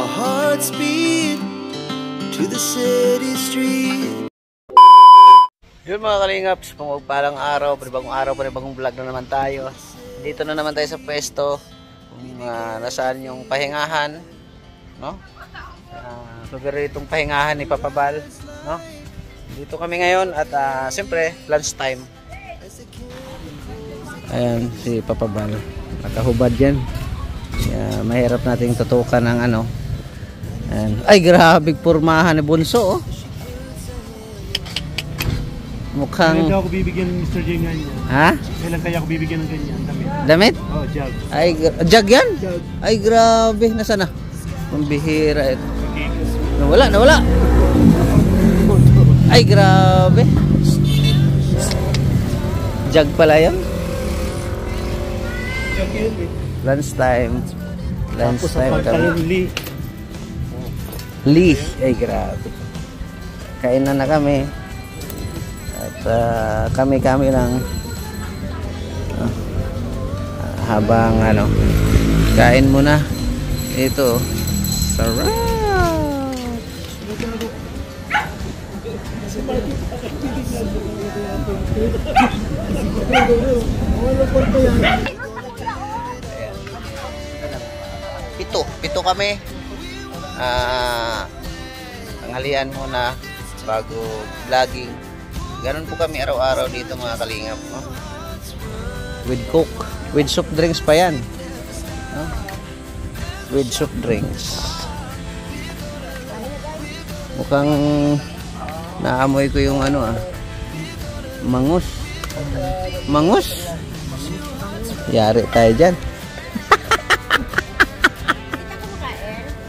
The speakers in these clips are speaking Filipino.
Our hearts beat to the city street. Yun mga kalingaps, pangpalang araw, panibagong vlog na naman tayo. Dito na naman tayo sa pwesto kung nasaan yung pahingahan, no? Paboritong pahingahan ni Papa Bal, no? Dito kami ngayon at siyempre lunch time. Ayan si Papa Bal, nakahubad yan. Mahirap nating tutukan ng ano. Ayan. Ay grabe pormahan ni Bunso, oh. Mukhang... Kailan kaya ako bibigyan ng Mr. J ganyan? Ha? Kailan kaya ako bibigyan ng ganyan? Damit? Damit? Oh, jug. Ay, jug yan? Jug. Ay, grabe. Nasaan na? Pambihira ito. Nawala. Ay, grabe. Jug pala yan? Jug yun eh. Lunch time. Tapos ang pagkain Lee. Ay, grabe. Kainan na kami. At kami lang habang ano kain muna ito. Sarap. Pito kami. Tanghalian muna bago vlogging. Ganun po kami araw-araw dito mga kalingap, no? With coke, with soft drinks pa yan, no? With soft drinks. Mukhang naamoy ko yung ano mangus. Yari tayo dyan.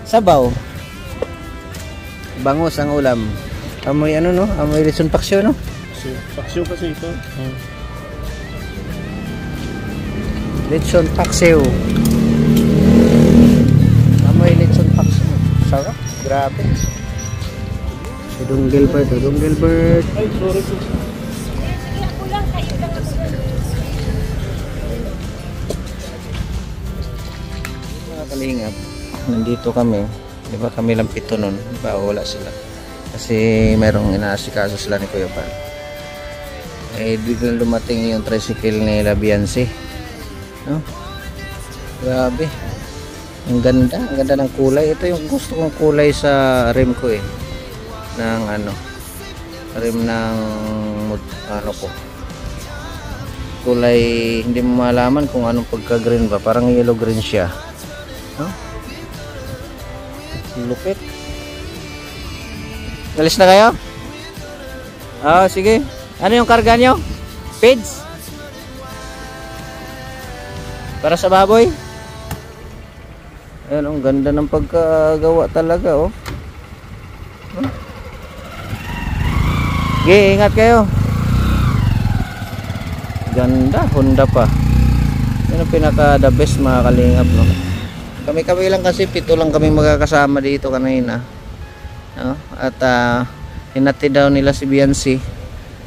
Sabaw. Bangus ang ulam. Amoy ano, no? Amoy lechon paksiw, no? Paksiw kasi ito. Lechon paksiw. Amoy lechon paksiw. Sarap. Grabe. Si Don Gilbert. Ay, sorry. Mga kalingap, nandito kami. Di ba kami lang pito nun? Ba wala sila. Kasi mayroong inaasikaso sila ni Kuya Pan. Biglang dumating yung tricycle ni Labiansi, no? Grabe. Ang ganda ng kulay. Ito yung gusto kong kulay sa rim ko ng rim ng ko. Kulay, hindi mo malaman kung anong pagka-green ba. Parang yellow green siya, no? Lupit. Alis na kayo? Sige. Ano yung karga nyo? Feeds? Para sa baboy? Ayan, ang ganda ng pagkagawa talaga, oh. Okay, ingat kayo. Ganda, Honda pa. Yan ang pinaka the best mga kalingap, no? Kami lang kasi, pito lang kami magkakasama dito kanina, no? At hinati daw nila si Biancy.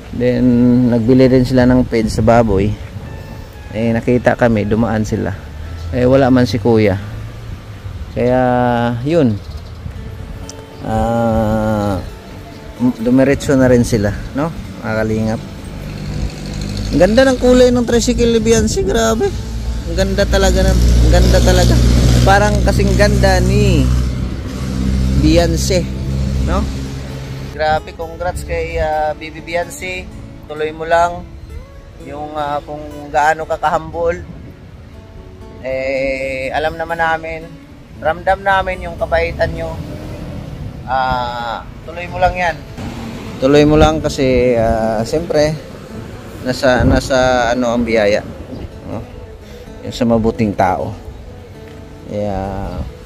Then nagbili din sila ng feed sa baboy. Nakita kami, dumaan sila. Wala man si Kuya. Kaya yun, dumiretso na rin sila, no? Makalingap. Ang ganda ng kulay ng tricycle ni Biancy, grabe. Ang ganda talaga. Parang kasing ganda ni Biancy, no? Grabe, congrats kay Bibi Biancy. Tuloy mo lang yung kung gaano ka kahambol. Alam naman namin, ramdam namin yung kabaitan nyo. Tuloy mo lang yan. Tuloy mo lang kasi siyempre nasa ano ang biyaya, no? Yung sa mabuting tao.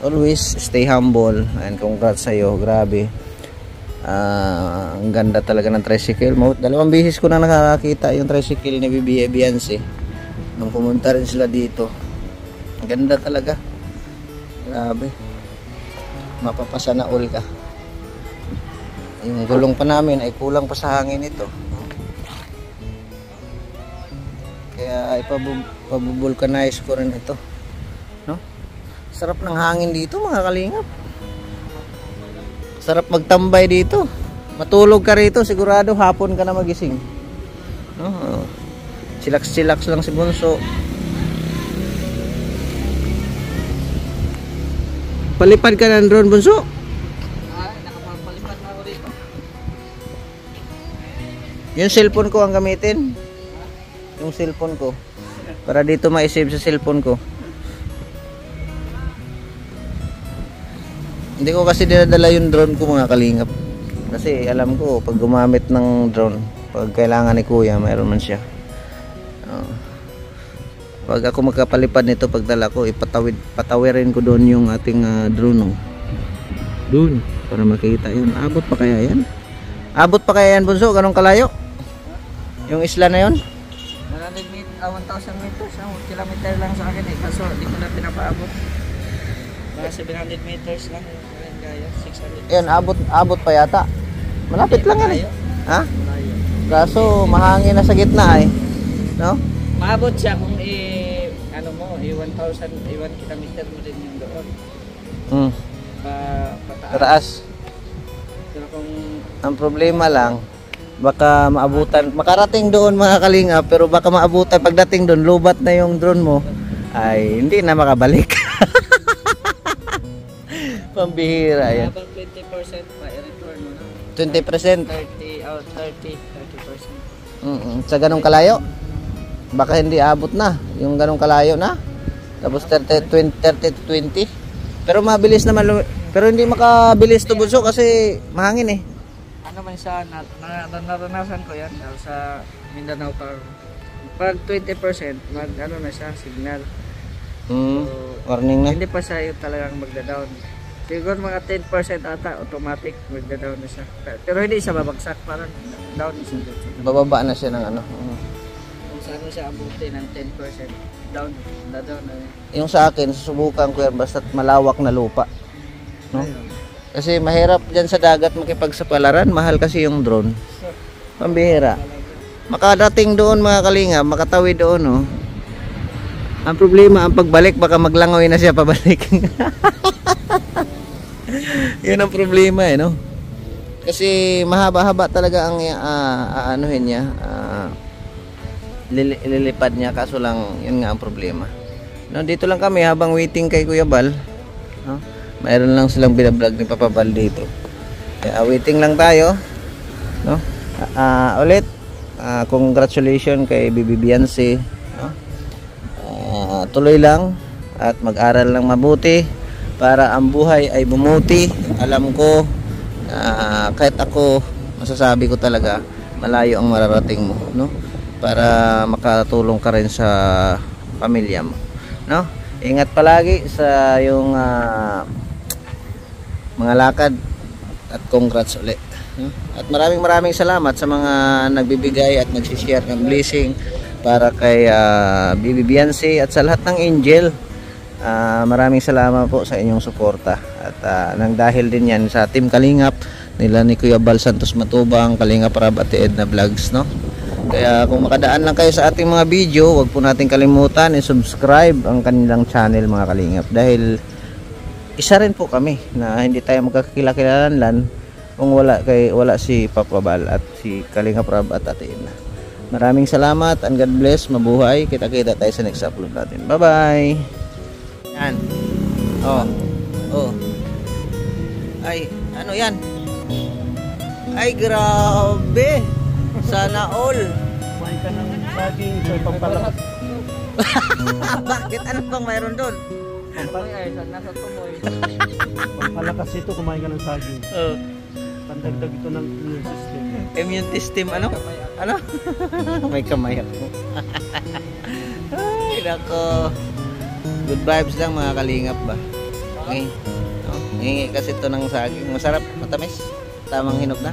Always stay humble and congrats sa'yo. Grabe. Ang ganda talaga ng tricycle mo. 2 beses ko na nakakita yung tricycle ni Bibi Biancy nung pumunta rin sila dito. Ang ganda talaga. Grabe. Mapapasana all ka. Yung gulong pa namin ay kulang pa sa hangin ito. Kaya ipabubulkanize ko rin ito, no? Sarap ng hangin dito mga kalingap. Sarap magtambay dito. Matulog ka rito, sigurado hapon ka na magising. No? Chillax lang si Bunso. Palipad ka ng drone, Bunso? Nakapalipad na ako dito. Yung cellphone ko ang gamitin. Yung cellphone ko. Para dito ma-save sa cellphone ko. Hindi ko kasi dinadala yung drone ko, mga kalingap. Kasi alam ko, pag gumamit ng drone, pag kailangan ni Kuya, mayroon man siya. Pag ako magkapalipad nito, pagdala ko, patawirin ko doon yung ating drone. Doon, para makita yun. Abot pa kaya yan? Abot pa kaya yan, Bunso? Ganong kalayo? Yung isla na yun? 1,000 meters, 1 kilometer lang sa akin eh. Kaso hindi ko na pinapaabot. Mga 700 meters lang. Kaya 600. Yan, abot pa yata. Malapit lang yan eh. Ha? Kaso mahangin na sa gitna eh. No? Maabot siya kung ano mo, 1,000, 1 kilometer mo din yung doon. Pataas. Taas. Pero kung Ang problema lang, baka maabutan, makarating doon mga kalingap, pero baka maabutan pagdating doon, lubat na yung drone mo, ay hindi na makabalik. Pambihira yan. habang 20% pa i-return mo na. 20%. 30%. Sa ganong kalayo, baka hindi abot na yung ganong kalayo na. Tapos 30 to 20. Pero mabilis naman, pero hindi makabilis to, Bunso, kasi mahangin eh. Ano man siya, naranasan ko yan sa Mindanao pag 20% ano na siya, signal. Warning na. Hindi pa siya yung talagang magda-down. Siguro mga 10% ata automatic magda-down na siya. Pero hindi siya babagsak, parang down na siya. Bababa na siya ng ano. Kung saan mo siya abuti ng 10% down na yun. Yung sa akin, susubukan ko yan basta't malawak na lupa. No? Kasi mahirap dyan sa dagat makipagsapalaran, mahal kasi yung drone. Pambihira. Makadating doon mga kalinga, makatawid doon, no. Ang problema, ang pagbalik, baka maglangoy na siya pabalik. Yun ang problema eh, no. Kasi mahaba-haba talaga ang aanuhin niya, lilipad niya, kaso lang yun nga ang problema. No, dito lang kami habang waiting kay Kuya Bal, no. Mayroon lang silang binablog ni Papa Bal dito. Kaya waiting lang tayo, no. Ulit congratulations kay Bibi Beyonce, no? Tuloy lang at mag-aral lang mabuti para ang buhay ay bumuti. Alam ko kahit ako, masasabi ko talaga malayo ang mararating mo, no? Para makatulong ka rin sa pamilya mo, no? Ingat palagi sa yung mga lakad at congrats ulit. At maraming salamat sa mga nagbibigay at nagsishare ng blessing para kay Bibi Beyonce at sa lahat ng angel. Maraming salamat po sa inyong suporta. At nang dahil din yan sa Team Kalingap nila ni Kuya Bal Santos Matubang, Kalingap Rab at Edna Vlogs, no? Kaya kung makadaan lang kayo sa ating mga video, wag po natin kalimutan i-subscribe ang kanilang channel, mga Kalingap, dahil isa rin po kami na hindi tayo magkakilala-kilalan kung wala si Papa Bal at si Kalingap Rab at Ate Edna. Maraming salamat and God bless, mabuhay. Kita-kita tayo sa next upload natin. Bye-bye. Yan. Oh. Ay, ano yan? Ay, grabe. Sana all. Kumain ka ng saging sa pampalakas. Bakit? Ano bang mayroon doon? Nasa tumoy. Pampalakas ito, kumain ka ng saging. Pandagdag ito ng immune system. Immune system, ano? Ano? May kamay ako. Ay, nako. Good vibes lang, mga Kalingap ba? Okay. Hingi kasi ito ng saging. Masarap, matamis. Tamang hinog na.